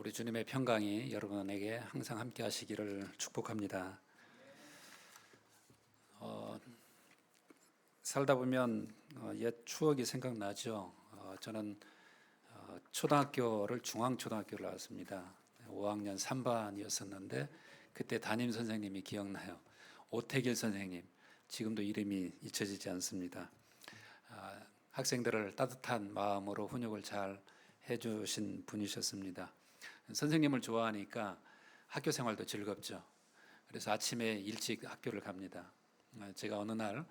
우리 주님의 평강이 여러분에게 항상 함께 하시기를 축복합니다. 살다 보면 옛 추억이 생각나죠. 저는 초등학교를 중앙초등학교를 나왔습니다. 5학년 3반이었었는데 그때 담임 선생님이 기억나요. 오태길 선생님, 지금도 이름이 잊혀지지 않습니다. 학생들을 따뜻한 마음으로 훈육을 잘 해주신 분이셨습니다. 선생님을 좋아하니까 학교 생활도 즐겁죠. 그래서 아침에 일찍 학교를 갑니다. 제가 어느 날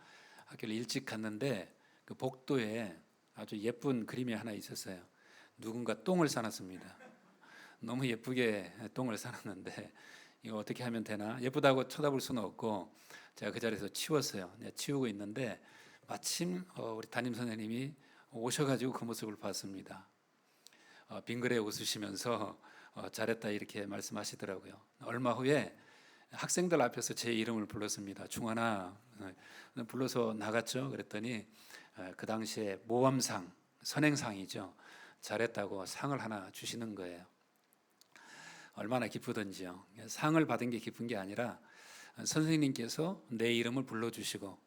학교를 일찍 갔는데 그 복도에 아주 예쁜 그림이 하나 있었어요. 누군가 똥을 싸놨습니다. 너무 예쁘게 똥을 싸놨는데 이거 어떻게 하면 되나? 예쁘다고 쳐다볼 수는 없고 제가 그 자리에서 치웠어요. 치우고 있는데 마침 우리 담임 선생님이 오셔가지고 그 모습을 봤습니다. 빙그레 웃으시면서 잘했다 이렇게 말씀하시더라고요. 얼마 후에 학생들 앞에서 제 이름을 불렀습니다. 중환아. 불러서 나갔죠. 그랬더니 그 당시에 모범상, 선행상이죠. 잘했다고 상을 하나 주시는 거예요. 얼마나 기쁘던지요. 상을 받은 게 기쁜 게 아니라 선생님께서 내 이름을 불러주시고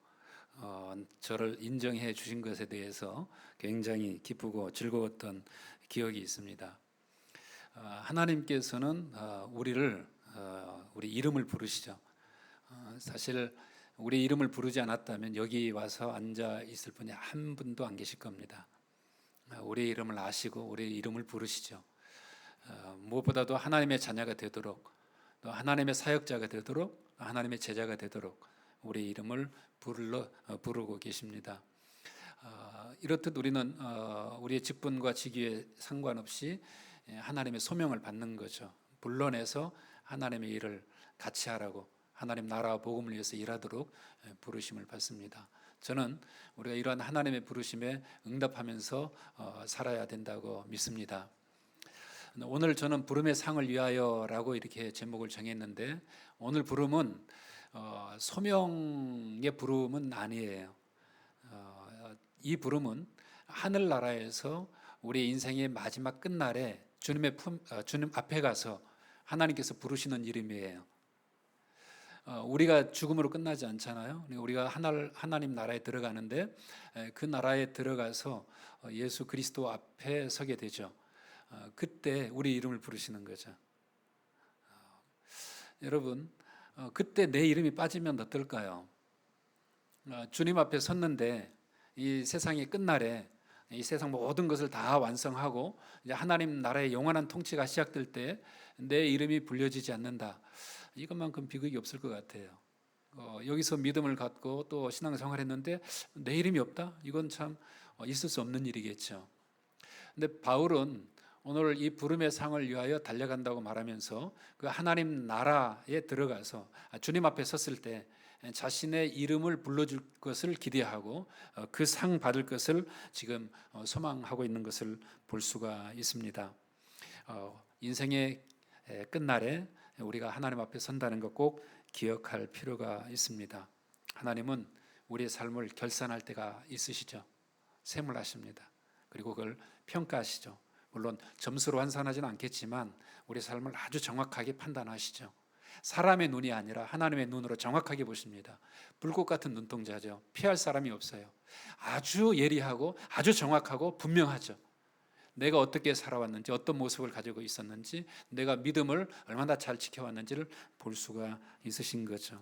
저를 인정해 주신 것에 대해서 굉장히 기쁘고 즐거웠던 기억이 있습니다. 하나님께서는 우리 이름을 부르시죠. 사실 우리 이름을 부르지 않았다면 여기 와서 앉아 있을 분이 한 분도 안 계실 겁니다. 우리 이름을 아시고 우리 이름을 부르시죠. 무엇보다도 하나님의 자녀가 되도록 또 하나님의 사역자가 되도록 하나님의 제자가 되도록 우리 이름을 부르고 계십니다. 이렇듯 우리는 우리의 직분과 직위에 상관없이 하나님의 소명을 받는 거죠. 불러내서 하나님의 일을 같이 하라고 하나님 나라와 복음을 위해서 일하도록 부르심을 받습니다. 저는 우리가 이러한 하나님의 부르심에 응답하면서 살아야 된다고 믿습니다. 오늘 저는 부름의 상을 위하여라고 이렇게 제목을 정했는데 오늘 부름은 소명의 부름은 아니에요. 이 부름은 하늘나라에서 우리 인생의 마지막 끝날에 주님 앞에 가서 하나님께서 부르시는 이름이에요. 우리가 죽음으로 끝나지 않잖아요. 우리가 하나님 나라에 들어가는데 그 나라에 들어가서 예수 그리스도 앞에 서게 되죠. 그때 우리 이름을 부르시는 거죠. 여러분, 그때 내 이름이 빠지면 어떨까요? 주님 앞에 섰는데 이 세상의 끝날에 이 세상 모든 것을 다 완성하고 이제 하나님 나라의 영원한 통치가 시작될 때 내 이름이 불려지지 않는다. 이것만큼 비극이 없을 것 같아요. 여기서 믿음을 갖고 또 신앙생활 했는데 내 이름이 없다? 이건 참 있을 수 없는 일이겠죠. 근데 바울은 오늘 이 부름의 상을 위하여 달려간다고 말하면서 그 하나님 나라에 들어가서 주님 앞에 섰을 때 자신의 이름을 불러줄 것을 기대하고 그 상 받을 것을 지금 소망하고 있는 것을 볼 수가 있습니다. 인생의 끝날에 우리가 하나님 앞에 선다는 것 꼭 기억할 필요가 있습니다. 하나님은 우리의 삶을 결산할 때가 있으시죠. 셈을하십니다. 그리고 그걸 평가하시죠. 물론 점수로 환산하지는 않겠지만 우리 삶을 아주 정확하게 판단하시죠. 사람의 눈이 아니라 하나님의 눈으로 정확하게 보십니다. 불꽃 같은 눈동자죠. 피할 사람이 없어요. 아주 예리하고 아주 정확하고 분명하죠. 내가 어떻게 살아왔는지, 어떤 모습을 가지고 있었는지, 내가 믿음을 얼마나 잘 지켜왔는지를 볼 수가 있으신 거죠.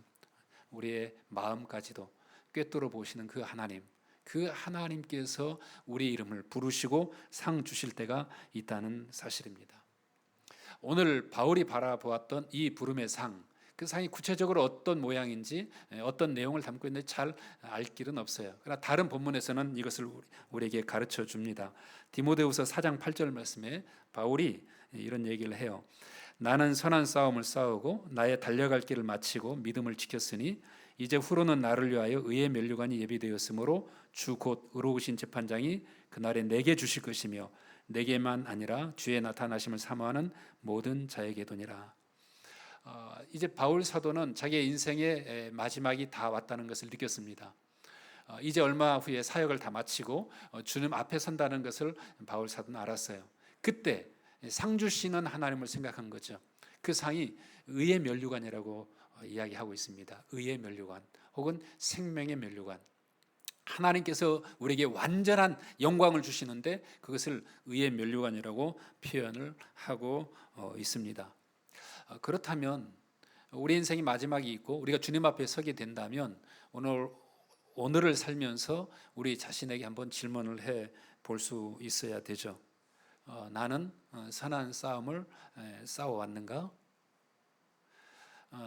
우리의 마음까지도 꿰뚫어 보시는 그 하나님께서 우리 이름을 부르시고 상 주실 때가 있다는 사실입니다. 오늘 바울이 바라보았던 이 부름의 상, 그 상이 구체적으로 어떤 모양인지 어떤 내용을 담고 있는지 잘 알 길은 없어요. 그러나 다른 본문에서는 이것을 우리에게 가르쳐 줍니다. 디모데후서 4장 8절 말씀에 바울이 이런 얘기를 해요. 나는 선한 싸움을 싸우고 나의 달려갈 길을 마치고 믿음을 지켰으니 이제 후로는 나를 위하여 의의 면류관이 예비되었으므로 주 곧 의로우신 재판장이 그날에 내게 주실 것이며 내게만 아니라 주의 나타나심을 사모하는 모든 자에게도니라. 이제 바울 사도는 자기의 인생의 마지막이 다 왔다는 것을 느꼈습니다. 이제 얼마 후에 사역을 다 마치고 주님 앞에 선다는 것을 바울 사도는 알았어요. 그때 상 주시는 하나님을 생각한 거죠. 그 상이 의의 면류관이라고 이야기하고 있습니다. 의의 면류관 혹은 생명의 면류관. 하나님께서 우리에게 완전한 영광을 주시는데 그것을 의의 면류관이라고 표현을 하고 있습니다. 그렇다면 우리 인생이 마지막이 있고 우리가 주님 앞에 서게 된다면 오늘을 살면서 우리 자신에게 한번 질문을 해 볼 수 있어야 되죠. 나는 선한 싸움을 싸워왔는가?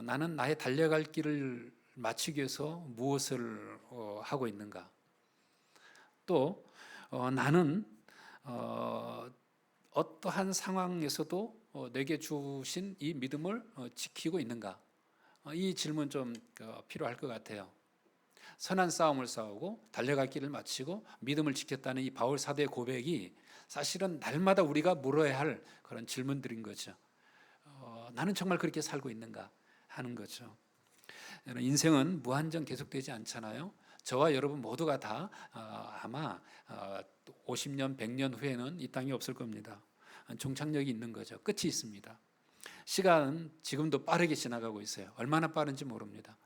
나는 나의 달려갈 길을 마치기 위해서 무엇을 하고 있는가? 또 나는 어떠한 상황에서도 내게 주신 이 믿음을 지키고 있는가? 이 질문 좀 필요할 것 같아요. 선한 싸움을 싸우고 달려갈 길을 마치고 믿음을 지켰다는 이 바울 사도의 고백이 사실은 날마다 우리가 물어야 할 그런 질문들인 거죠. 나는 정말 그렇게 살고 있는가 하는 거죠. 인생은 무한정 계속되지 않잖아요. 저와 여러분 모두가 다 아마 50년, 100년 후에는 이 땅이 없을 겁니다. 종착역이 있는 거죠. 끝이 있습니다. 시간은 지금도 빠르게 지나가고 있어요. 얼마나 빠른지 모릅니다.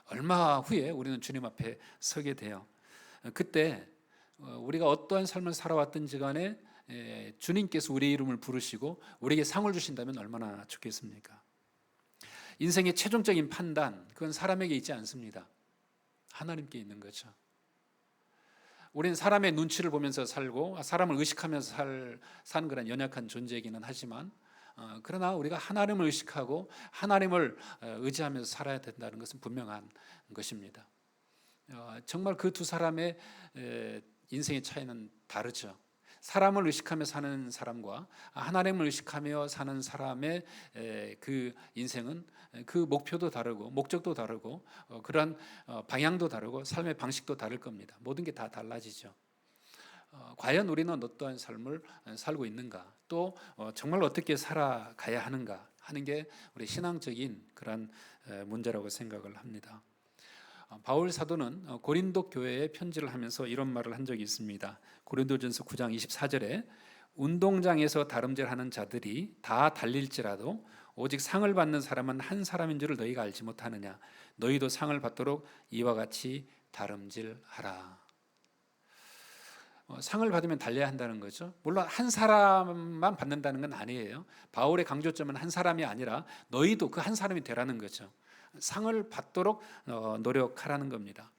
얼마 후에 우리는 주님 앞에 서게 돼요. 그때 우리가 어떠한 삶을 살아왔든지 간에 주님께서 우리의 이름을 부르시고 우리에게 상을 주신다면 얼마나 좋겠습니까? 인생의 최종적인 판단, 그건 사람에게 있지 않습니다. 하나님께 있는 거죠. 우리는 사람의 눈치를 보면서 살고 사람을 의식하면서 사는 그런 연약한 존재이기는 하지만 그러나 우리가 하나님을 의식하고 하나님을 의지하면서 살아야 된다는 것은 분명한 것입니다. 정말 그 두 사람의 인생의 차이는 다르죠. 사람을 의식하며 사는 사람과 하나님을 의식하며 사는 사람의 그 인생은 그 목표도 다르고 목적도 다르고 그러한 방향도 다르고 삶의 방식도 다를 겁니다. 모든 게 다 달라지죠. 과연 우리는 어떠한 삶을 살고 있는가, 또 정말 어떻게 살아가야 하는가 하는 게 우리 신앙적인 그런 문제라고 생각을 합니다. 바울 사도는 고린도 교회에 편지를 하면서 이런 말을 한 적이 있습니다. 고린도전서 9장 24절에 운동장에서 다름질하는 자들이 다 달릴지라도 오직 상을 받는 사람은 한 사람인 줄을 너희가 알지 못하느냐. 너희도 상을 받도록 이와 같이 다름질하라. 상을 받으면 달려야 한다는 거죠. 물론 한 사람만 받는다는 건 아니에요. 바울의 강조점은 한 사람이 아니라 너희도 그 한 사람이 되라는 거죠. 상을 받도록 노력하라는 겁니다.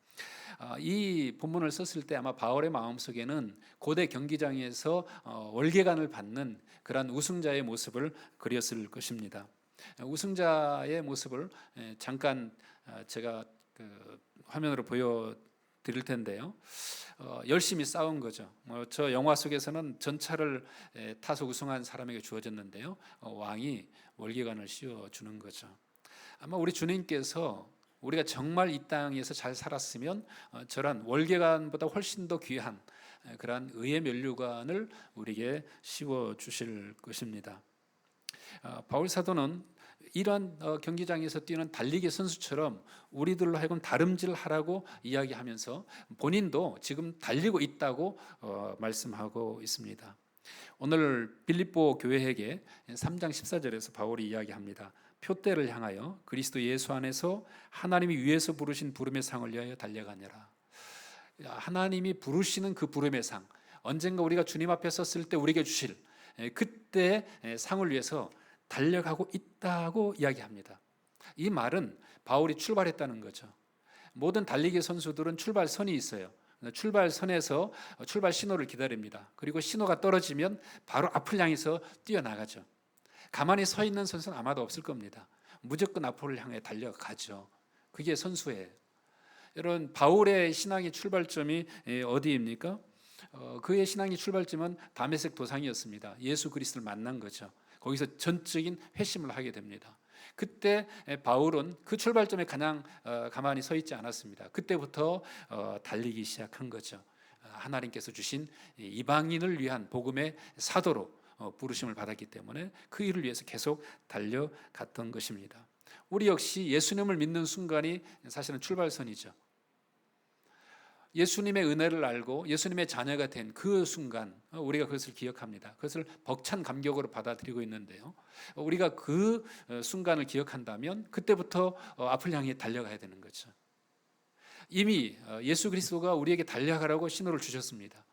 이 본문을 썼을 때 아마 바울의 마음속에는 고대 경기장에서 월계관을 받는 그런 우승자의 모습을 그렸을 것입니다. 우승자의 모습을 잠깐 제가 화면으로 보여드릴 텐데요. 열심히 싸운 거죠. 저 영화 속에서는 전차를 타서 우승한 사람에게 주어졌는데요. 왕이 월계관을 씌워주는 거죠. 아마 우리 주님께서 우리가 정말 이 땅에서 잘 살았으면 저런 월계관보다 훨씬 더 귀한 그러한 의의 면류관을 우리에게 씌워 주실 것입니다. 바울 사도는 이러한 경기장에서 뛰는 달리기 선수처럼 우리들로 하여금 다름질하라고 이야기하면서 본인도 지금 달리고 있다고 말씀하고 있습니다. 오늘 빌립보 교회에게 3장 14절에서 바울이 이야기합니다. 표대를 향하여 그리스도 예수 안에서 하나님이 위에서 부르신 부름의 상을 위하여 달려가느라. 하나님이 부르시는 그 부름의 상, 언젠가 우리가 주님 앞에 섰을 때 우리에게 주실 그때 상을 위해서 달려가고 있다고 이야기합니다. 이 말은 바울이 출발했다는 거죠. 모든 달리기 선수들은 출발선이 있어요. 출발선에서 출발 신호를 기다립니다. 그리고 신호가 떨어지면 바로 앞을 향해서 뛰어나가죠. 가만히 서 있는 선수는 아마도 없을 겁니다. 무조건 앞을 향해 달려가죠. 그게 선수예요. 여러분, 바울의 신앙의 출발점이 어디입니까? 그의 신앙의 출발점은 다메섹 도상이었습니다. 예수 그리스도를 만난 거죠. 거기서 전적인 회심을 하게 됩니다. 그때 바울은 그 출발점에 그냥 가만히 서 있지 않았습니다. 그때부터 달리기 시작한 거죠. 하나님께서 주신 이방인을 위한 복음의 사도로 부르심을 받았기 때문에 그 일을 위해서 계속 달려갔던 것입니다. 우리 역시 예수님을 믿는 순간이 사실은 출발선이죠. 예수님의 은혜를 알고 예수님의 자녀가 된 그 순간 우리가 그것을 기억합니다. 그것을 벅찬 감격으로 받아들이고 있는데요. 우리가 그 순간을 기억한다면 그때부터 앞을 향해 달려가야 되는 거죠. 이미 예수 그리스도가 우리에게 달려가라고 신호를 주셨습니다.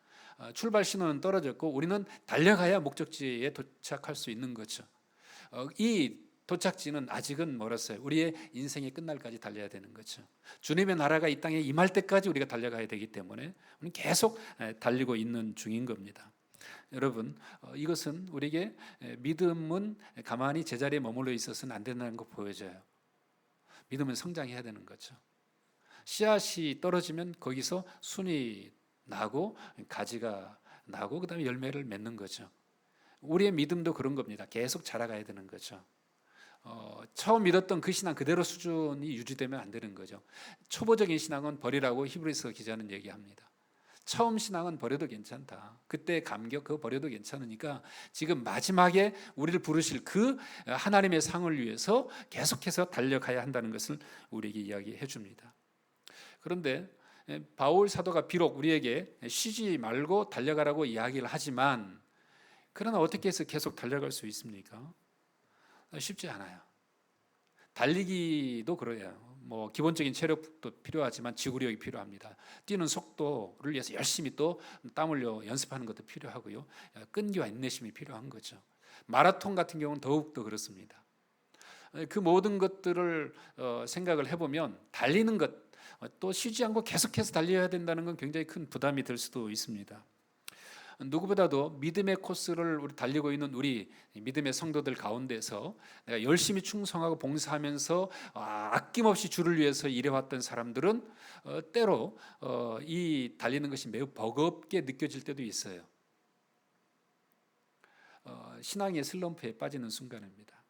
출발 신호는 떨어졌고 우리는 달려가야 목적지에 도착할 수 있는 거죠. 이 도착지는 아직은 멀었어요. 우리의 인생이 끝날까지 달려야 되는 거죠. 주님의 나라가 이 땅에 임할 때까지 우리가 달려가야 되기 때문에 우리는 계속 달리고 있는 중인 겁니다. 여러분, 이것은 우리에게 믿음은 가만히 제자리에 머물러 있어서는 안 된다는 거 보여줘요. 믿음은 성장해야 되는 거죠. 씨앗이 떨어지면 거기서 순이 나고 가지가 나고 그다음에 열매를 맺는 거죠. 우리의 믿음도 그런 겁니다. 계속 자라가야 되는 거죠. 처음 믿었던 그 신앙 그대로 수준이 유지되면 안 되는 거죠. 초보적인 신앙은 버리라고 히브리서 기자는 얘기합니다. 처음 신앙은 버려도 괜찮다. 그때 감격 그거 버려도 괜찮으니까 지금 마지막에 우리를 부르실 그 하나님의 상을 위해서 계속해서 달려가야 한다는 것을 우리에게 이야기해 줍니다. 그런데 바울 사도가 비록 우리에게 쉬지 말고 달려가라고 이야기를 하지만 그러나 어떻게 해서 계속 달려갈 수 있습니까? 쉽지 않아요. 달리기도 그래요. 기본적인 체력도 필요하지만 지구력이 필요합니다. 뛰는 속도를 위해서 열심히 또 땀 흘려 연습하는 것도 필요하고요. 끈기와 인내심이 필요한 거죠. 마라톤 같은 경우는 더욱더 그렇습니다. 그 모든 것들을 생각을 해보면 달리는 것, 또 쉬지 않고 계속해서 달려야 된다는 건 굉장히 큰 부담이 될 수도 있습니다. 누구보다도 믿음의 코스를 우리 달리고 있는 우리 믿음의 성도들 가운데서 내가 열심히 충성하고 봉사하면서 아낌없이 주를 위해서 일해왔던 사람들은 때로 이 달리는 것이 매우 버겁게 느껴질 때도 있어요. 신앙의 슬럼프에 빠지는 순간입니다.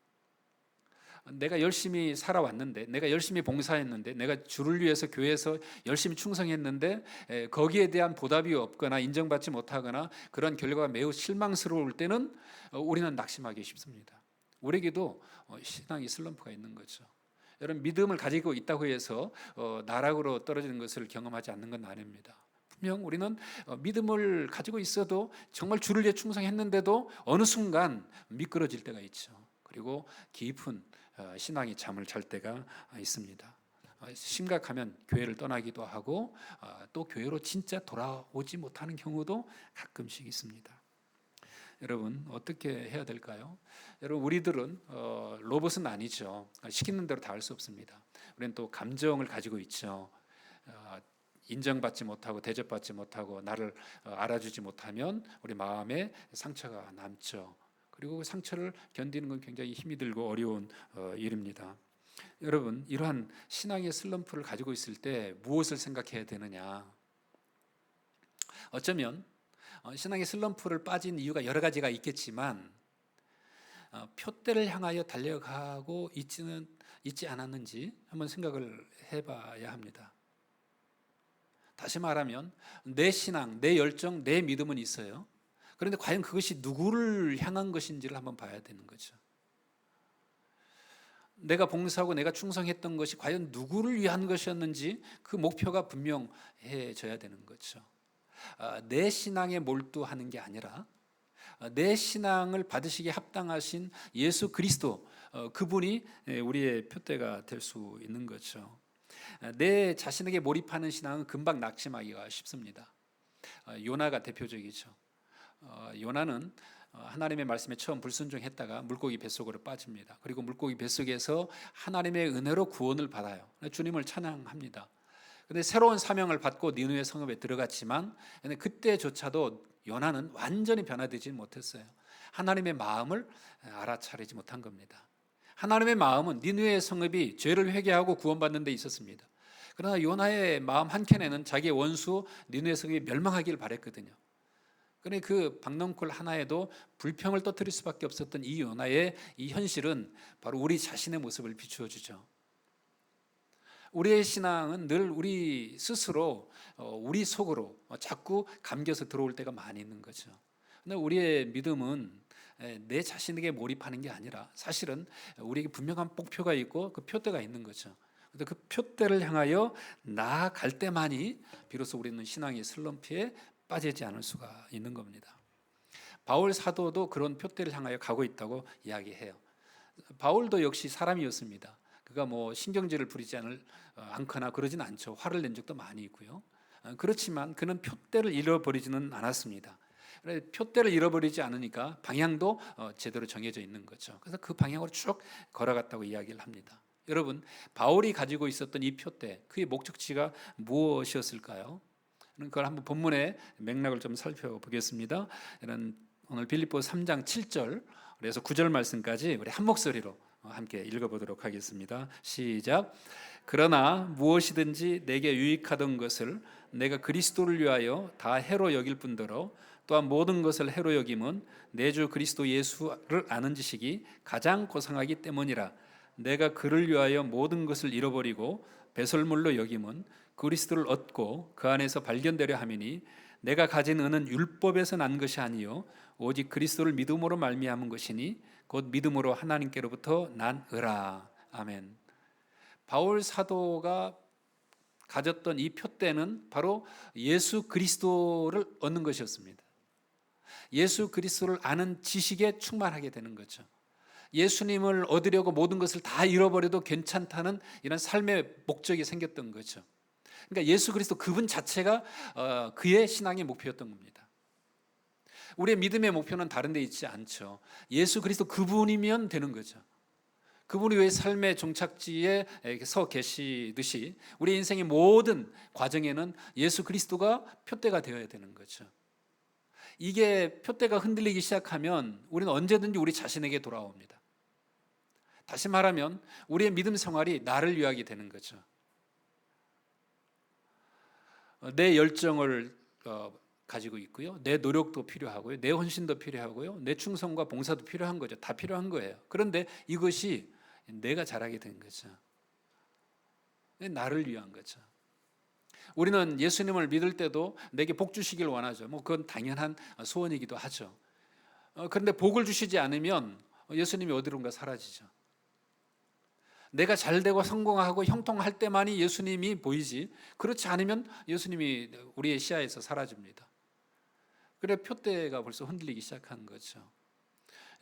내가 열심히 살아왔는데, 내가 열심히 봉사했는데, 내가 주를 위해서 교회에서 열심히 충성했는데 거기에 대한 보답이 없거나 인정받지 못하거나 그런 결과가 매우 실망스러울 때는 우리는 낙심하기 쉽습니다. 우리에게도 신앙의 슬럼프가 있는 거죠. 여러분, 믿음을 가지고 있다고 해서 나락으로 떨어지는 것을 경험하지 않는 건 아닙니다. 분명 우리는 믿음을 가지고 있어도 정말 주를 위해 충성했는데도 어느 순간 미끄러질 때가 있죠. 그리고 깊은 신앙이 잠을 잘 때가 있습니다. 심각하면 교회를 떠나기도 하고 또 교회로 진짜 돌아오지 못하는 경우도 가끔씩 있습니다. 여러분 어떻게 해야 될까요? 여러분 우리들은 로봇은 아니죠. 시키는 대로 다 할 수 없습니다. 우리는 또 감정을 가지고 있죠. 인정받지 못하고 대접받지 못하고 나를 알아주지 못하면 우리 마음에 상처가 남죠. 그리고 그 상처를 견디는 건 굉장히 힘이 들고 어려운 일입니다. 여러분 이러한 신앙의 슬럼프를 가지고 있을 때 무엇을 생각해야 되느냐? 어쩌면 신앙의 슬럼프를 빠진 이유가 여러 가지가 있겠지만 표대를 향하여 달려가고 있지 않았는지 한번 생각을 해봐야 합니다. 다시 말하면 내 신앙, 내 열정, 내 믿음은 있어요. 그런데 과연 그것이 누구를 향한 것인지를 한번 봐야 되는 거죠. 내가 봉사하고 내가 충성했던 것이 과연 누구를 위한 것이었는지 그 목표가 분명해져야 되는 거죠. 내 신앙에 몰두하는 게 아니라 내 신앙을 받으시기에 합당하신 예수 그리스도 그분이 우리의 표대가 될 수 있는 거죠. 내 자신에게 몰입하는 신앙은 금방 낙심하기가 쉽습니다. 요나가 대표적이죠. 요나는 하나님의 말씀에 처음 불순종했다가 물고기 뱃속으로 빠집니다. 그리고 물고기 뱃속에서 하나님의 은혜로 구원을 받아요. 주님을 찬양합니다. 그런데 새로운 사명을 받고 니느웨 성읍에 들어갔지만 그때조차도 요나는 완전히 변화되지 못했어요. 하나님의 마음을 알아차리지 못한 겁니다. 하나님의 마음은 니느웨 성읍이 죄를 회개하고 구원받는 데 있었습니다. 그러나 요나의 마음 한켠에는 자기의 원수 니느웨 성읍이 멸망하기를 바랬거든요. 그런데 그 박넝쿨 하나에도 불평을 터뜨릴 수밖에 없었던 이 요나의 이 현실은 바로 우리 자신의 모습을 비추어 주죠. 우리의 신앙은 늘 우리 스스로 우리 속으로 자꾸 감겨서 들어올 때가 많이 있는 거죠. 근데 우리의 믿음은 내 자신에게 몰입하는 게 아니라 사실은 우리에게 분명한 목표가 있고 그 표대가 있는 거죠. 그 표대를 향하여 나아갈 때만이 비로소 우리는 신앙의 슬럼프에 빠지지 않을 수가 있는 겁니다. 바울 사도도 그런 표대를 향하여 가고 있다고 이야기해요. 바울도 역시 사람이었습니다. 그가 뭐 신경질을 부리지 않거나 그러진 않죠. 화를 낸 적도 많이 있고요. 그렇지만 그는 표대를 잃어버리지는 않았습니다. 표대를 잃어버리지 않으니까 방향도 제대로 정해져 있는 거죠. 그래서 그 방향으로 쭉 걸어갔다고 이야기를 합니다. 여러분, 바울이 가지고 있었던 이 표대, 그의 목적지가 무엇이었을까요? 그걸 한번 본문의 맥락을 좀 살펴보겠습니다. 이런 오늘 빌립보 3장 7절 그래서 9절 말씀까지 우리 한 목소리로 함께 읽어보도록 하겠습니다. 시작. 그러나 무엇이든지 내게 유익하던 것을 내가 그리스도를 위하여 다 해로 여길 뿐더러 또한 모든 것을 해로 여김은 내 주 그리스도 예수를 아는 지식이 가장 고상하기 때문이라. 내가 그를 위하여 모든 것을 잃어버리고 배설물로 여김은 그리스도를 얻고 그 안에서 발견되려 함이니 내가 가진 은은 율법에서 난 것이 아니요 오직 그리스도를 믿음으로 말미암은 것이니 곧 믿음으로 하나님께로부터 난 의라. 아멘. 바울 사도가 가졌던 이 표대는 바로 예수 그리스도를 얻는 것이었습니다. 예수 그리스도를 아는 지식에 충만하게 되는 거죠. 예수님을 얻으려고 모든 것을 다 잃어버려도 괜찮다는 이런 삶의 목적이 생겼던 거죠. 그러니까 예수 그리스도 그분 자체가 그의 신앙의 목표였던 겁니다. 우리의 믿음의 목표는 다른 데 있지 않죠. 예수 그리스도 그분이면 되는 거죠. 그분이 왜 삶의 종착지에 서 계시듯이 우리 인생의 모든 과정에는 예수 그리스도가 표대가 되어야 되는 거죠. 이게 표대가 흔들리기 시작하면 우리는 언제든지 우리 자신에게 돌아옵니다. 다시 말하면 우리의 믿음 생활이 나를 위하게 되는 거죠. 내 열정을 가지고 있고요. 내 노력도 필요하고요. 내 헌신도 필요하고요. 내 충성과 봉사도 필요한 거죠. 다 필요한 거예요. 그런데 이것이 내가 잘하게 된 거죠. 나를 위한 거죠. 우리는 예수님을 믿을 때도 내게 복 주시길 원하죠. 뭐 그건 당연한 소원이기도 하죠. 그런데 복을 주시지 않으면 예수님이 어디론가 사라지죠. 내가 잘되고 성공하고 형통할 때만이 예수님이 보이지 그렇지 않으면 예수님이 우리의 시야에서 사라집니다. 그래 표대가 벌써 흔들리기 시작한 거죠.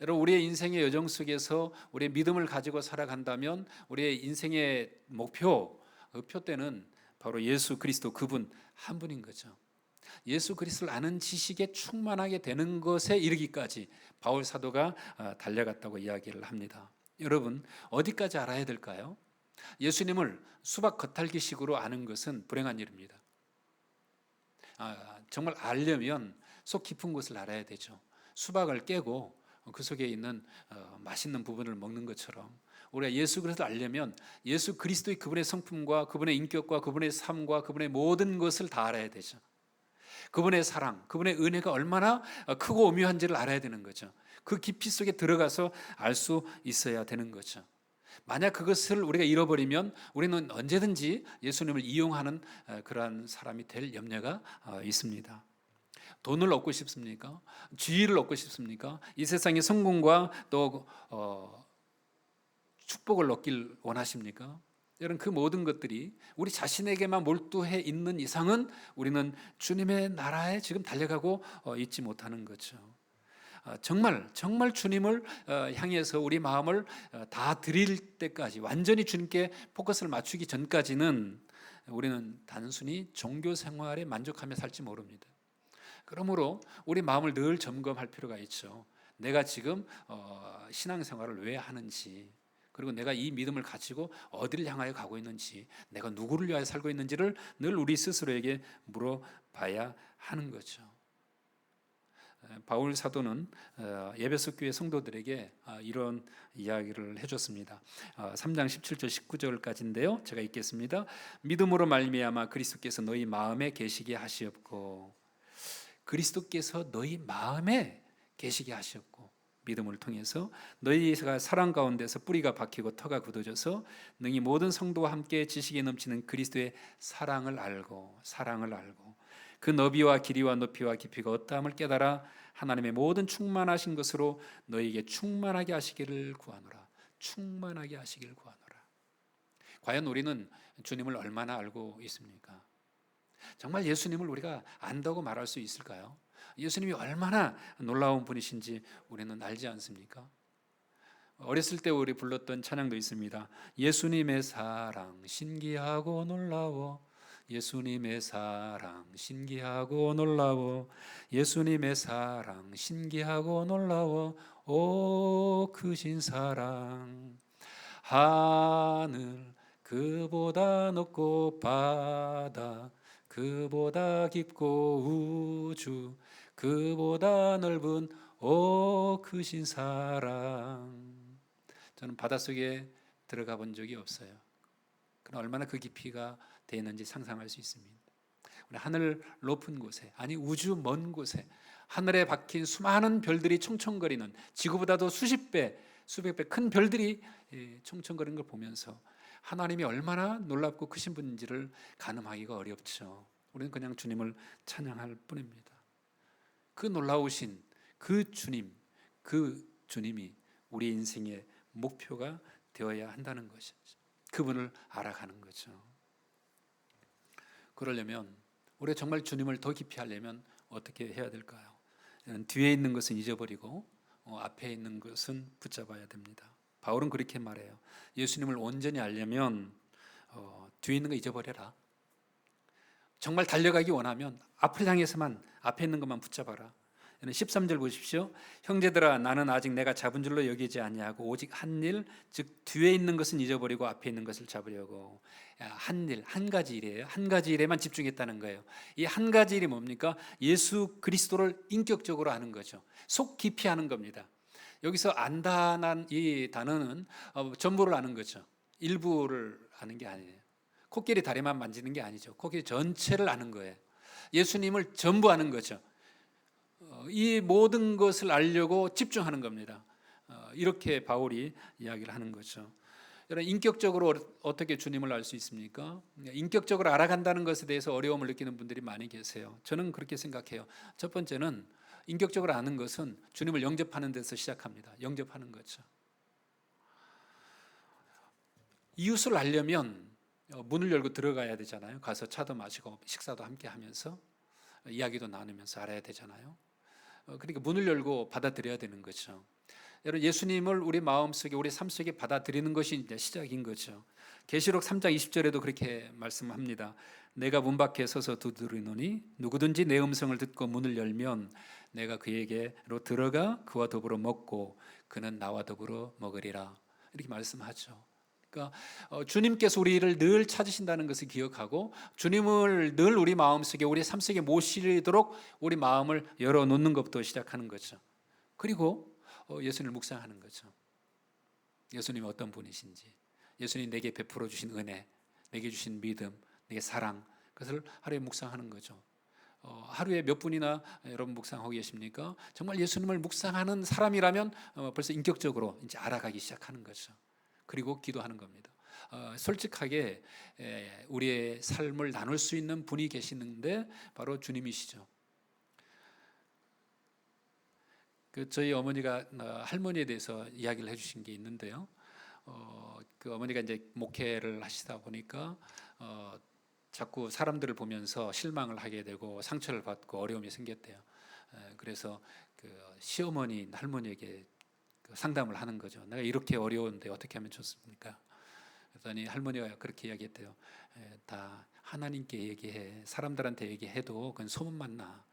여러분 우리의 인생의 여정 속에서 우리의 믿음을 가지고 살아간다면 우리의 인생의 목표, 그 표대는 바로 예수 그리스도 그분 한 분인 거죠. 예수 그리스도를 아는 지식에 충만하게 되는 것에 이르기까지 바울 사도가 달려갔다고 이야기를 합니다. 여러분 어디까지 알아야 될까요? 예수님을 수박 겉핥기식으로 아는 것은 불행한 일입니다. 정말 알려면 속 깊은 것을 알아야 되죠. 수박을 깨고 그 속에 있는 맛있는 부분을 먹는 것처럼 우리가 예수 그리스도를 알려면 예수 그리스도의 그분의 성품과 그분의 인격과 그분의 삶과 그분의 모든 것을 다 알아야 되죠. 그분의 사랑, 그분의 은혜가 얼마나 크고 오묘한지를 알아야 되는 거죠. 그 깊이 속에 들어가서 알 수 있어야 되는 거죠. 만약 그것을 우리가 잃어버리면 우리는 언제든지 예수님을 이용하는 그러한 사람이 될 염려가 있습니다. 돈을 얻고 싶습니까? 지위를 얻고 싶습니까? 이 세상의 성공과 또 축복을 얻길 원하십니까? 여러분 그 모든 것들이 우리 자신에게만 몰두해 있는 이상은 우리는 주님의 나라에 지금 달려가고 있지 못하는 거죠. 정말 주님을 향해서 우리 마음을 다 드릴 때까지 완전히 주님께 포커스를 맞추기 전까지는 우리는 단순히 종교 생활에 만족하며 살지 모릅니다. 그러므로 우리 마음을 늘 점검할 필요가 있죠. 내가 지금 신앙생활을 왜 하는지, 그리고 내가 이 믿음을 가지고 어디를 향하여 가고 있는지, 내가 누구를 위하여 살고 있는지를 늘 우리 스스로에게 물어봐야 하는 거죠. 바울 사도는 에베소 교회 성도들에게 이런 이야기를 해줬습니다. 3장 17절 19절까지인데요. 제가 읽겠습니다. 믿음으로 말미암아 그리스도께서 너희 마음에 계시게 하시옵고, 그리스도께서 너희 마음에 계시게 하셨고, 믿음을 통해서 너희가 사랑 가운데서 뿌리가 박히고 터가 굳어져서 능히 모든 성도와 함께 지식에 넘치는 그리스도의 사랑을 알고 그 너비와 길이와 높이와 깊이가 어떠함을 깨달아 하나님의 모든 충만하신 것으로 너희에게 충만하게 하시기를 구하노라. 충만하게 하시기를 구하노라. 과연 우리는 주님을 얼마나 알고 있습니까? 정말 예수님을 우리가 안다고 말할 수 있을까요? 예수님이 얼마나 놀라운 분이신지 우리는 알지 않습니까? 어렸을 때 우리 불렀던 찬양도 있습니다. 예수님의 사랑 신기하고 놀라워, 예수님의 사랑 신기하고 놀라워, 예수님의 사랑 신기하고 놀라워, 오 크신 사랑. 하늘 그보다 높고 바다 그보다 깊고 우주 그보다 넓은 오 크신 사랑. 저는 바닷속에 들어가 본 적이 없어요. 그러나 얼마나 그 깊이가 되는지 상상할 수 있습니다. 우리 하늘 높은 곳에, 아니 우주 먼 곳에 하늘에 박힌 수많은 별들이 총총거리는, 지구보다도 수십 배, 수백 배 큰 별들이 총총거리는 걸 보면서 하나님이 얼마나 놀랍고 크신 분인지를 가늠하기가 어렵죠. 우리는 그냥 주님을 찬양할 뿐입니다. 그 놀라우신 그 주님이 우리 인생의 목표가 되어야 한다는 것이죠. 그분을 알아가는 거죠. 그러려면, 우리가 정말 주님을 더 깊이 하려면 어떻게 해야 될까요? 뒤에 있는 것은 잊어버리고 앞에 있는 것은 붙잡아야 됩니다. 바울은 그렇게 말해요. 예수님을 온전히 알려면 뒤에 있는 거 잊어버려라. 정말 달려가기 원하면 앞을 향해서만, 앞에 있는 것만 붙잡아라. 13절 보십시오. 형제들아, 나는 아직 내가 잡은 줄로 여기지 아니하고 오직 한 일, 즉 뒤에 있는 것은 잊어버리고 앞에 있는 것을 잡으려고. 한 일, 한 가지 일이에요. 한 가지 일에만 집중했다는 거예요. 이 한 가지 일이 뭡니까? 예수 그리스도를 인격적으로 아는 거죠. 속 깊이 아는 겁니다. 여기서 안다는 이 단어는 전부를 아는 거죠. 일부를 아는 게 아니에요. 코끼리 다리만 만지는 게 아니죠. 코끼리 전체를 아는 거예요. 예수님을 전부 아는 거죠. 이 모든 것을 알려고 집중하는 겁니다. 이렇게 바울이 이야기를 하는 거죠. 여러분, 인격적으로 어떻게 주님을 알 수 있습니까? 인격적으로 알아간다는 것에 대해서 어려움을 느끼는 분들이 많이 계세요. 저는 그렇게 생각해요. 첫 번째는, 인격적으로 아는 것은 주님을 영접하는 데서 시작합니다. 영접하는 거죠. 이웃을 알려면 문을 열고 들어가야 되잖아요. 가서 차도 마시고 식사도 함께 하면서 이야기도 나누면서 알아야 되잖아요. 그러니까 문을 열고 받아들여야 되는 거죠. 여러분, 예수님을 우리 마음속에, 우리 삶 속에 받아들이는 것이 이제 시작인 거죠. 계시록 3장 20절에도 그렇게 말씀합니다. 내가 문 밖에 서서 두드리노니 누구든지 내 음성을 듣고 문을 열면 내가 그에게로 들어가 그와 더불어 먹고 그는 나와 더불어 먹으리라. 이렇게 말씀하죠. 그러니까 주님께서 우리를 늘 찾으신다는 것을 기억하고 주님을 늘 우리 마음속에, 우리 삶 속에 모시도록 우리 마음을 열어놓는 것부터 시작하는 거죠. 그리고 예수님을 묵상하는 거죠. 예수님이 어떤 분이신지, 예수님이 내게 베풀어 주신 은혜, 내게 주신 믿음, 내게 사랑, 그것을 하루에 묵상하는 거죠. 하루에 몇 분이나 여러분 묵상하고 계십니까? 정말 예수님을 묵상하는 사람이라면 벌써 인격적으로 이제 알아가기 시작하는 거죠. 그리고 기도하는 겁니다. 솔직하게 우리의 삶을 나눌 수 있는 분이 계시는데 바로 주님이시죠. 저희 어머니가 할머니에 대해서 이야기를 해주신 게 있는데요. 그 어머니가 이제 목회를 하시다 보니까 자꾸 사람들을 보면서 실망을 하게 되고 상처를 받고 어려움이 생겼대요. 그래서 그 시어머니 할머니에게 상담을 하는 거죠. 내가 이렇게 어려운데 어떻게 하면 좋습니까? 그랬더니 할머니가 그렇게 이야기했대요. 다 하나님께 얘기해. 사람들한테 얘기해도 그건 소문만 나.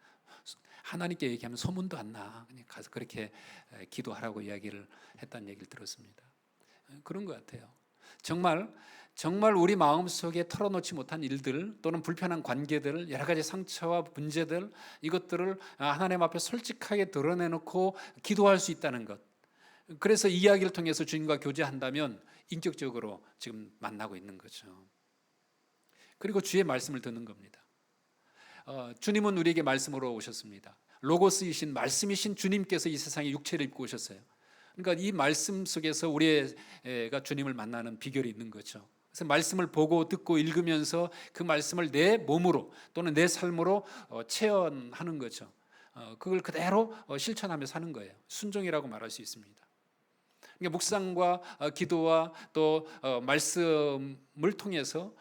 하나님께 얘기하면 소문도 안 나. 그냥 가서 그렇게 기도하라고 이야기를 했다는 얘기를 들었습니다. 그런 것 같아요. 정말 우리 마음속에 털어놓지 못한 일들 또는 불편한 관계들, 여러 가지 상처와 문제들, 이것들을 하나님 앞에 솔직하게 드러내놓고 기도할 수 있다는 것. 그래서 이 이야기를 통해서 주님과 교제한다면 인격적으로 지금 만나고 있는 거죠. 그리고 주의 말씀을 듣는 겁니다. 주님은 우리에게 말씀으로 오셨습니다. 로고스이신 말씀이신 주님께서 이 세상에 육체를 입고 오셨어요. 그러니까 이 말씀 속에서 우리가 주님을 만나는 비결이 있는 거죠. 그래서 말씀을 보고 듣고 읽으면서 그 말씀을 내 몸으로 또는 내 삶으로 체험하는 거죠. 그걸 그대로 실천하며 사는 거예요. 순종이라고 말할 수 있습니다. 그러니까 묵상과 기도와 또 말씀을 통해서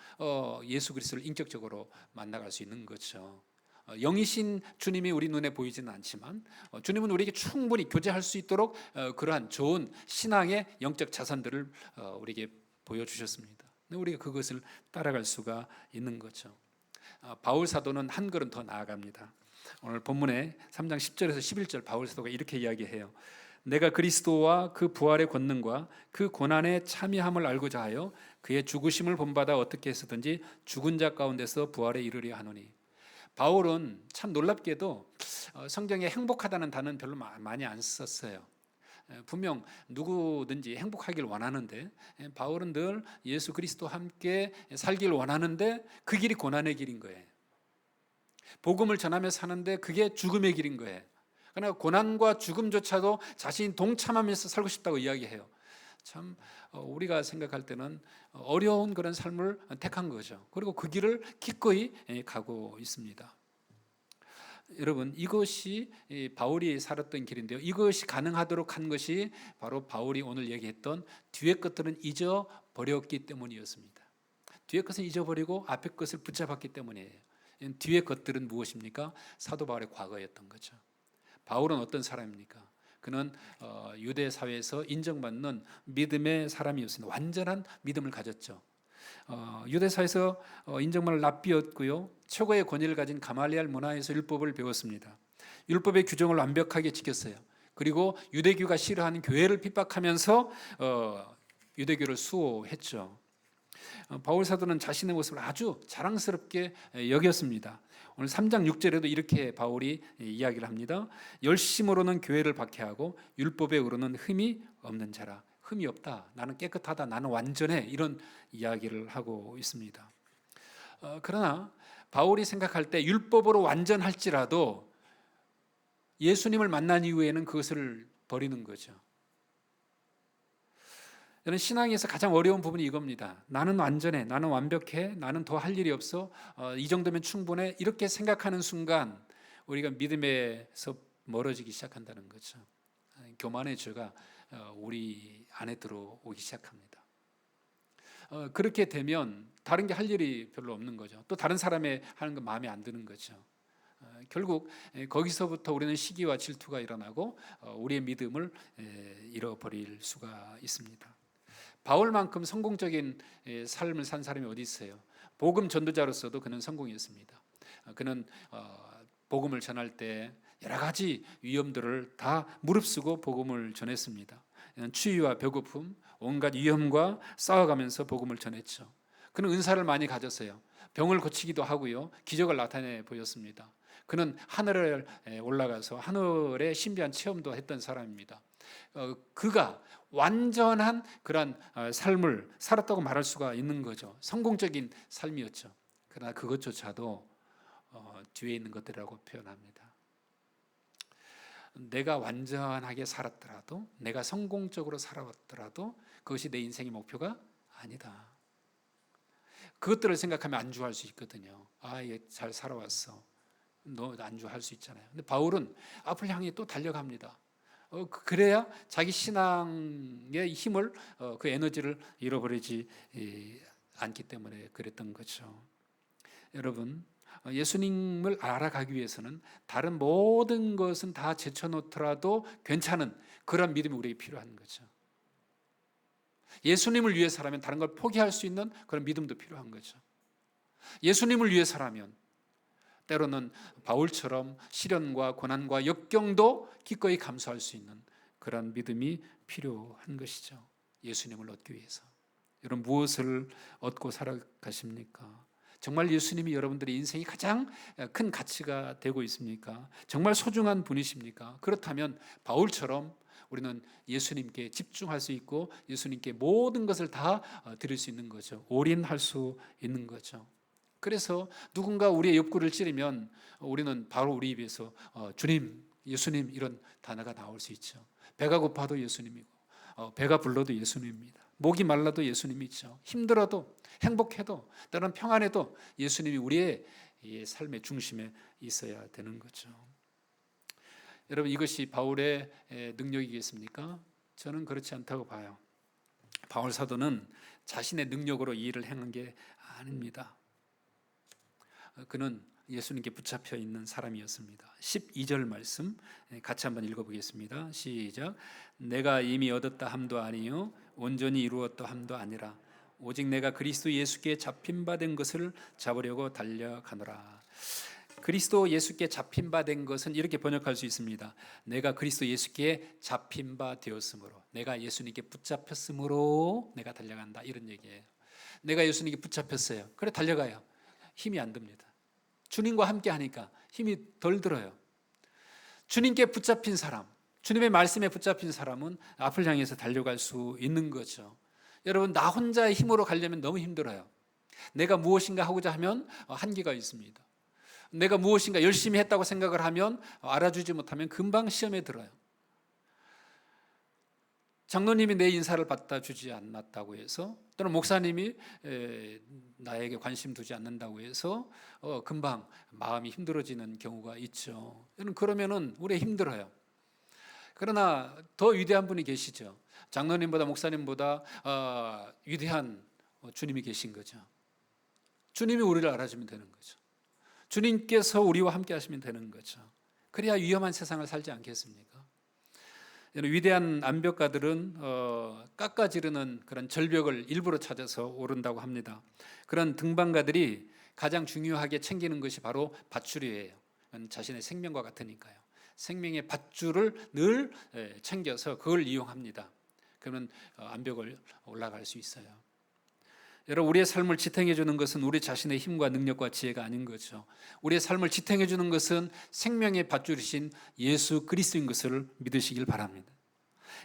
예수 그리스도를 인격적으로 만나갈 수 있는 거죠. 영이신 주님이 우리 눈에 보이지는 않지만 주님은 우리에게 충분히 교제할 수 있도록 그러한 좋은 신앙의 영적 자산들을 우리에게 보여주셨습니다. 우리가 그것을 따라갈 수가 있는 거죠. 바울 사도는 한 걸음 더 나아갑니다. 오늘 본문에 3장 10절에서 11절 바울 사도가 이렇게 이야기해요. 내가 그리스도와 그 부활의 권능과 그 고난의 참여함을 알고자 하여 그의 죽으심을 본받아 어떻게 해서든지 죽은 자 가운데서 부활에 이르려 하노니. 바울은 참 놀랍게도 성경에 행복하다는 단어는 별로 많이 안 썼어요. 분명 누구든지 행복하길 원하는데 바울은 늘 예수 그리스도와 함께 살길 원하는데 그 길이 고난의 길인 거예요. 복음을 전하며 사는데 그게 죽음의 길인 거예요. 그러나 고난과 죽음조차도 자신이 동참하면서 살고 싶다고 이야기해요. 참 우리가 생각할 때는 어려운 그런 삶을 택한 거죠. 그리고 그 길을 기꺼이 가고 있습니다. 여러분, 이것이 바울이 살았던 길인데요. 이것이 가능하도록 한 것이 바로 바울이 오늘 얘기했던 뒤의 것들은 잊어버렸기 때문이었습니다. 뒤의 것은 잊어버리고 앞의 것을 붙잡았기 때문이에요. 뒤의 것들은 무엇입니까? 사도 바울의 과거였던 거죠. 바울은 어떤 사람입니까? 그는 유대 사회에서 인정받는 믿음의 사람이었습니다. 완전한 믿음을 가졌죠. 유대 사회에서 인정받을 랍비였고요. 최고의 권위를 가진 가말리알 문화에서 율법을 배웠습니다. 율법의 규정을 완벽하게 지켰어요. 그리고 유대교가 싫어하는 교회를 핍박하면서 유대교를 수호했죠. 바울 사도는 자신의 모습을 아주 자랑스럽게 여겼습니다. 오늘 3장 6절에도 이렇게 바울이 이야기를 합니다. 열심으로는 교회를 박해하고 율법에 오르는 흠이 없는 자라. 흠이 없다. 나는 깨끗하다. 나는 완전해. 이런 이야기를 하고 있습니다. 그러나 바울이 생각할 때 율법으로 완전할지라도 예수님을 만난 이후에는 그것을 버리는 거죠. 저는 신앙에서 가장 어려운 부분이 이겁니다. 나는 완전해, 나는 완벽해, 나는 더 할 일이 없어, 이 정도면 충분해, 이렇게 생각하는 순간 우리가 믿음에서 멀어지기 시작한다는 거죠. 교만의 죄가 우리 안에 들어오기 시작합니다. 그렇게 되면 다른 게 할 일이 별로 없는 거죠. 또 다른 사람의 하는 거 마음에 안 드는 거죠. 결국 거기서부터 우리는 시기와 질투가 일어나고 우리의 믿음을 잃어버릴 수가 있습니다. 바울만큼 성공적인 삶을 산 사람이 어디 있어요? 복음 전도자로서도 그는 성공했습니다. 그는 복음을 전할 때 여러 가지 위험들을 다 무릅쓰고 복음을 전했습니다. 추위와 배고픔, 온갖 위험과 싸워가면서 복음을 전했죠. 그는 은사를 많이 가졌어요. 병을 고치기도 하고요, 기적을 나타내 보였습니다. 그는 하늘에 올라가서 하늘의 신비한 체험도 했던 사람입니다. 그가 완전한 그런 삶을 살았다고 말할 수가 있는 거죠. 성공적인 삶이었죠. 그러나 그것조차도 뒤에 있는 것들이라고 표현합니다. 내가 완전하게 살았더라도, 내가 성공적으로 살아왔더라도 그것이 내 인생의 목표가 아니다. 그것들을 생각하면 안주할 수 있거든요. 얘 잘 살아왔어. 너 안주할 수 있잖아요. 근데 바울은 앞을 향해 또 달려갑니다. 그래야 자기 신앙의 힘을, 그 에너지를 잃어버리지 않기 때문에 그랬던 거죠. 여러분, 예수님을 알아가기 위해서는 다른 모든 것은 다 제쳐놓더라도 괜찮은 그런 믿음이 우리에게 필요한 거죠. 예수님을 위해서라면 다른 걸 포기할 수 있는 그런 믿음도 필요한 거죠. 예수님을 위해서라면 때로는 바울처럼 시련과 고난과 역경도 기꺼이 감수할 수 있는 그런 믿음이 필요한 것이죠. 예수님을 얻기 위해서. 여러분, 무엇을 얻고 살아가십니까? 정말 예수님이 여러분들의 인생이 가장 큰 가치가 되고 있습니까? 정말 소중한 분이십니까? 그렇다면 바울처럼 우리는 예수님께 집중할 수 있고 예수님께 모든 것을 다 드릴 수 있는 거죠. 올인할 수 있는 거죠. 그래서 누군가 우리의 욕구를 찌르면 우리는 바로 우리 입에서 주님, 예수님 이런 단어가 나올 수 있죠. 배가 고파도 예수님이고 배가 불러도 예수님입니다. 목이 말라도 예수님이죠. 힘들어도 행복해도 때로는 평안해도 예수님이 우리의 삶의 중심에 있어야 되는 거죠. 여러분, 이것이 바울의 능력이겠습니까? 저는 그렇지 않다고 봐요. 바울 사도는 자신의 능력으로 이 일을 행한 게 아닙니다. 그는 예수님께 붙잡혀 있는 사람이었습니다. 12절 말씀 같이 한번 읽어보겠습니다. 시작. 내가 이미 얻었다 함도 아니요 온전히 이루었다 함도 아니라 오직 내가 그리스도 예수께 잡힌 바 된 것을 잡으려고 달려가노라. 그리스도 예수께 잡힌 바 된 것은 이렇게 번역할 수 있습니다. 내가 그리스도 예수께 잡힌 바 되었으므로, 내가 예수님께 붙잡혔으므로 내가 달려간다, 이런 얘기예요. 내가 예수님께 붙잡혔어요. 그래 달려가요. 힘이 안 듭니다. 주님과 함께 하니까 힘이 덜 들어요. 주님께 붙잡힌 사람, 주님의 말씀에 붙잡힌 사람은 앞을 향해서 달려갈 수 있는 거죠. 여러분, 나 혼자의 힘으로 가려면 너무 힘들어요. 내가 무엇인가 하고자 하면 한계가 있습니다. 내가 무엇인가 열심히 했다고 생각을 하면 알아주지 못하면 금방 시험에 들어요. 장로님이 내 인사를 받다 주지 않았다고 해서, 또는 목사님이 나에게 관심 두지 않는다고 해서 금방 마음이 힘들어지는 경우가 있죠. 그러면은 우리 힘들어요. 그러나 더 위대한 분이 계시죠. 장로님보다 목사님보다 위대한 주님이 계신 거죠. 주님이 우리를 알아주면 되는 거죠. 주님께서 우리와 함께 하시면 되는 거죠. 그래야 위험한 세상을 살지 않겠습니까? 위대한 암벽가들은 깎아지르는 그런 절벽을 일부러 찾아서 오른다고 합니다. 그런 등반가들이 가장 중요하게 챙기는 것이 바로 밧줄이에요. 자신의 생명과 같으니까요. 생명의 밧줄을 늘 챙겨서 그걸 이용합니다. 그러면 암벽을 올라갈 수 있어요. 여러분, 우리의 삶을 지탱해 주는 것은 우리 자신의 힘과 능력과 지혜가 아닌 거죠. 우리의 삶을 지탱해 주는 것은 생명의 밧줄이신 예수 그리스도인 것을 믿으시길 바랍니다.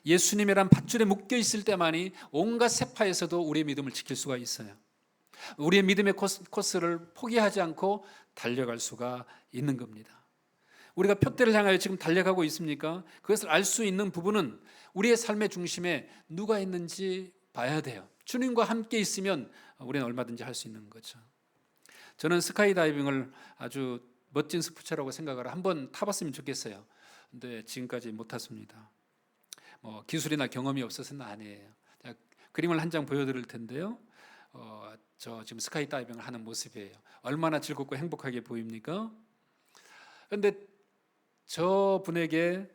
예수님이란 밧줄에 묶여 있을 때만이 온갖 세파에서도 우리의 믿음을 지킬 수가 있어요. 우리의 믿음의 코스를 포기하지 않고 달려갈 수가 있는 겁니다. 우리가 표대를 향하여 지금 달려가고 있습니까? 그것을 알 수 있는 부분은 우리의 삶의 중심에 누가 있는지 봐야 돼요. 주님과 함께 있으면 우리는 얼마든지 할 수 있는 거죠. 저는 스카이다이빙을 아주 멋진 스포츠라고 생각을 한번 타봤으면 좋겠어요. 근데 지금까지 못 탔습니다. 기술이나 경험이 없어서는 아니에요. 그림을 한 장 보여드릴 텐데요. 저 지금 스카이다이빙을 하는 모습이에요. 얼마나 즐겁고 행복하게 보입니까? 그런데 저 분에게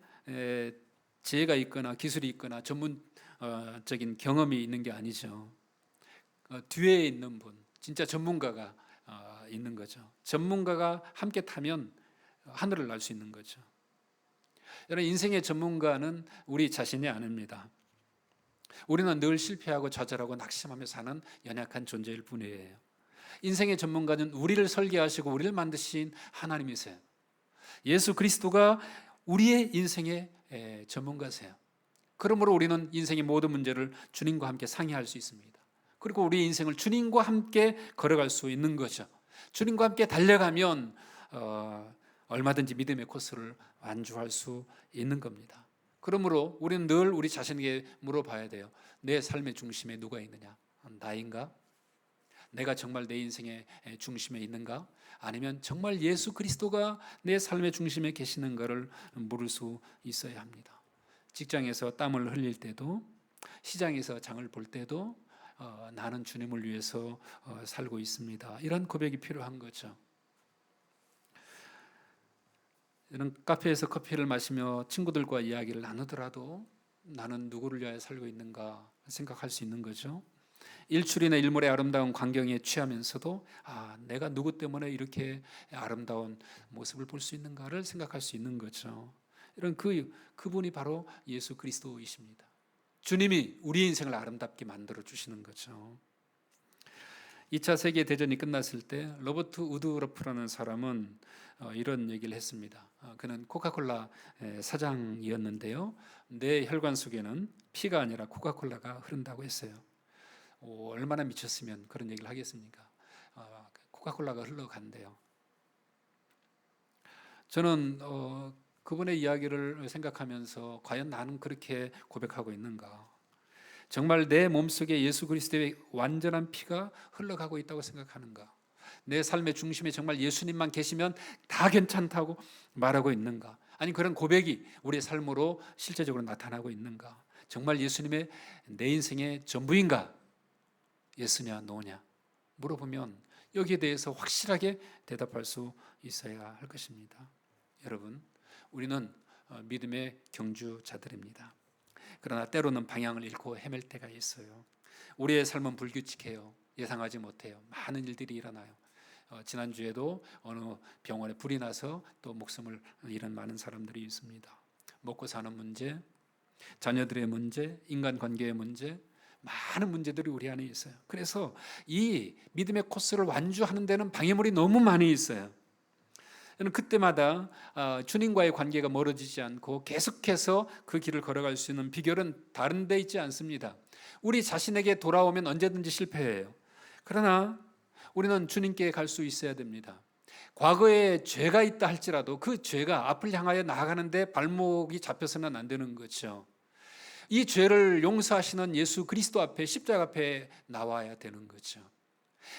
지혜가 있거나 기술이 있거나 전문적인 경험이 있는 게 아니죠. 뒤에 있는 분, 진짜 전문가가 있는 거죠. 전문가가 함께 타면 하늘을 날 수 있는 거죠. 여러분, 인생의 전문가는 우리 자신이 아닙니다. 우리는 늘 실패하고 좌절하고 낙심하며 사는 연약한 존재일 뿐이에요. 인생의 전문가는 우리를 설계하시고 우리를 만드신 하나님이세요. 예수 그리스도가 우리의 인생의 전문가세요. 그러므로 우리는 인생의 모든 문제를 주님과 함께 상의할 수 있습니다. 그리고 우리 인생을 주님과 함께 걸어갈 수 있는 거죠. 주님과 함께 달려가면 얼마든지 믿음의 코스를 완주할 수 있는 겁니다. 그러므로 우리는 늘 우리 자신에게 물어봐야 돼요. 내 삶의 중심에 누가 있느냐? 나인가? 내가 정말 내 인생의 중심에 있는가? 아니면 정말 예수 그리스도가 내 삶의 중심에 계시는가를 물을 수 있어야 합니다. 직장에서 땀을 흘릴 때도, 시장에서 장을 볼 때도 나는 주님을 위해서 살고 있습니다. 이런 고백이 필요한 거죠. 이런 카페에서 커피를 마시며 친구들과 이야기를 나누더라도 나는 누구를 위하여 살고 있는가 생각할 수 있는 거죠. 일출이나 일몰의 아름다운 광경에 취하면서도 내가 누구 때문에 이렇게 아름다운 모습을 볼 수 있는가를 생각할 수 있는 거죠. 이런 그분이 바로 예수 그리스도이십니다. 주님이 우리 인생을 아름답게 만들어 주시는 거죠. 2차 세계대전이 끝났을 때 로버트 우드러프라는 사람은 이런 얘기를 했습니다. 그는 코카콜라 사장이었는데요. 내 혈관 속에는 피가 아니라 코카콜라가 흐른다고 했어요. 얼마나 미쳤으면 그런 얘기를 하겠습니까? 코카콜라가 흘러간대요. 저는 그분의 이야기를 생각하면서 과연 나는 그렇게 고백하고 있는가? 정말 내 몸속에 예수 그리스도의 완전한 피가 흘러가고 있다고 생각하는가? 내 삶의 중심에 정말 예수님만 계시면 다 괜찮다고 말하고 있는가? 아니 그런 고백이 우리의 삶으로 실제적으로 나타나고 있는가? 정말 예수님의 내 인생의 전부인가? 예스냐 노냐 물어보면 여기에 대해서 확실하게 대답할 수 있어야 할 것입니다. 여러분, 우리는 믿음의 경주자들입니다. 그러나 때로는 방향을 잃고 헤맬 때가 있어요. 우리의 삶은 불규칙해요. 예상하지 못해요. 많은 일들이 일어나요. 지난주에도 어느 병원에 불이 나서 또 목숨을 잃은 많은 사람들이 있습니다. 먹고 사는 문제, 자녀들의 문제, 인간관계의 문제, 많은 문제들이 우리 안에 있어요. 그래서 이 믿음의 코스를 완주하는 데는 방해물이 너무 많이 있어요. 저는 그때마다 주님과의 관계가 멀어지지 않고 계속해서 그 길을 걸어갈 수 있는 비결은 다른 데 있지 않습니다. 우리 자신에게 돌아오면 언제든지 실패해요. 그러나 우리는 주님께 갈 수 있어야 됩니다. 과거에 죄가 있다 할지라도 그 죄가 앞을 향하여 나아가는데 발목이 잡혀서는 안 되는 거죠. 이 죄를 용서하시는 예수 그리스도 앞에, 십자가 앞에 나와야 되는 거죠.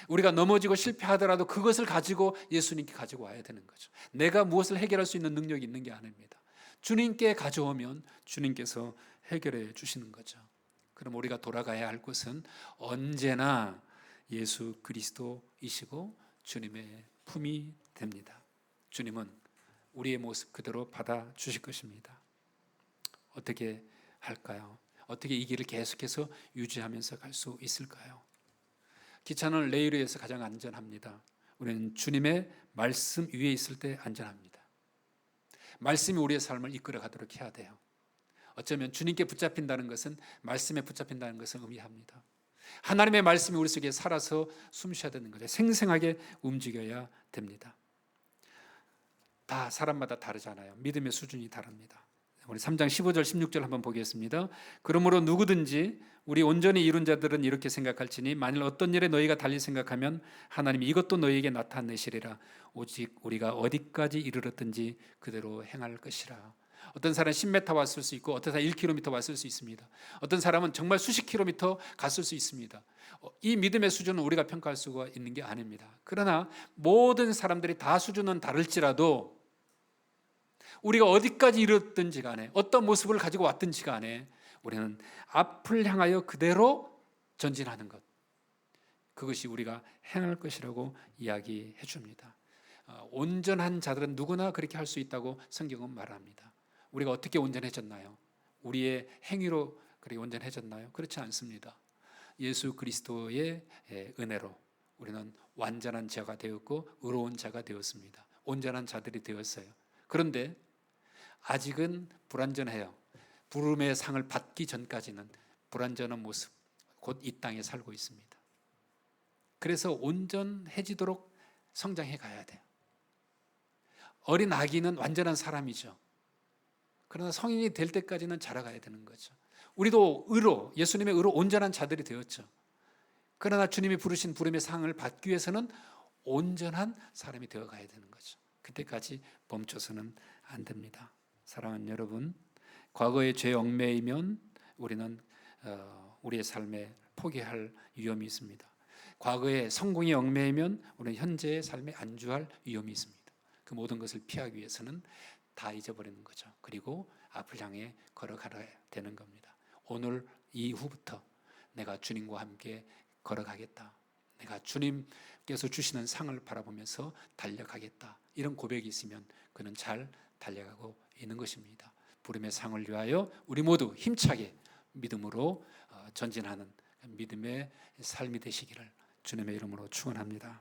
우리가 넘어지고 실패하더라도 그것을 가지고 예수님께 가지고 와야 되는 거죠. 내가 무엇을 해결할 수 있는 능력이 있는 게 아닙니다. 주님께 가져오면 주님께서 해결해 주시는 거죠. 그럼 우리가 돌아가야 할 곳은 언제나 예수 그리스도이시고 주님의 품이 됩니다. 주님은 우리의 모습 그대로 받아 주실 것입니다. 어떻게 할까요? 어떻게 이 길을 계속해서 유지하면서 갈 수 있을까요? 기차는 레일에 의해서 가장 안전합니다. 우리는 주님의 말씀 위에 있을 때 안전합니다. 말씀이 우리의 삶을 이끌어 가도록 해야 돼요. 어쩌면 주님께 붙잡힌다는 것은 말씀에 붙잡힌다는 것을 의미합니다. 하나님의 말씀이 우리 속에 살아서 숨쉬어야 되는 거죠. 생생하게 움직여야 됩니다. 다 사람마다 다르잖아요. 믿음의 수준이 다릅니다. 우리 3장 15절 16절 한번 보겠습니다. 그러므로 누구든지 우리 온전히 이룬 자들은 이렇게 생각할지니 만일 어떤 일에 너희가 달리 생각하면 하나님이 이것도 너희에게 나타내시리라. 오직 우리가 어디까지 이르렀든지 그대로 행할 것이라. 어떤 사람은 10m 왔을 수 있고 어떤 사람은 1km 왔을 수 있습니다. 어떤 사람은 정말 수십 킬로미터 갔을 수 있습니다. 이 믿음의 수준은 우리가 평가할 수가 있는 게 아닙니다. 그러나 모든 사람들이 다 수준은 다를지라도 우리가 어디까지 이르렀든지 간에 어떤 모습을 가지고 왔든지 간에 우리는 앞을 향하여 그대로 전진하는 것, 그것이 우리가 행할 것이라고 이야기해 줍니다. 온전한 자들은 누구나 그렇게 할 수 있다고 성경은 말합니다. 우리가 어떻게 온전해졌나요? 우리의 행위로 그렇게 온전해졌나요? 그렇지 않습니다. 예수 그리스도의 은혜로 우리는 완전한 자가 되었고 의로운 자가 되었습니다. 온전한 자들이 되었어요. 그런데 아직은 불완전해요. 부름의 상을 받기 전까지는 불완전한 모습, 곧 이 땅에 살고 있습니다. 그래서 온전해지도록 성장해 가야 돼요. 어린 아기는 완전한 사람이죠. 그러나 성인이 될 때까지는 자라가야 되는 거죠. 우리도 의로, 예수님의 의로 온전한 자들이 되었죠. 그러나 주님이 부르신 부름의 상을 받기 위해서는 온전한 사람이 되어가야 되는 거죠. 그때까지 멈춰서는 안 됩니다. 사랑하는 여러분, 과거의 죄 얽매이면 우리는 우리의 삶에 포기할 위험이 있습니다. 과거의 성공에 얽매이면 우리는 현재의 삶에 안주할 위험이 있습니다. 그 모든 것을 피하기 위해서는 다 잊어버리는 거죠. 그리고 앞을 향해 걸어가야 되는 겁니다. 오늘 이후부터 내가 주님과 함께 걸어가겠다. 내가 주님께서 주시는 상을 바라보면서 달려가겠다. 이런 고백이 있으면 그는 잘 달려가고 있는 것입니다. 부름의 상을 위하여 우리 모두 힘차게 믿음으로 전진하는 믿음의 삶이 되시기를 주님의 이름으로 축원합니다.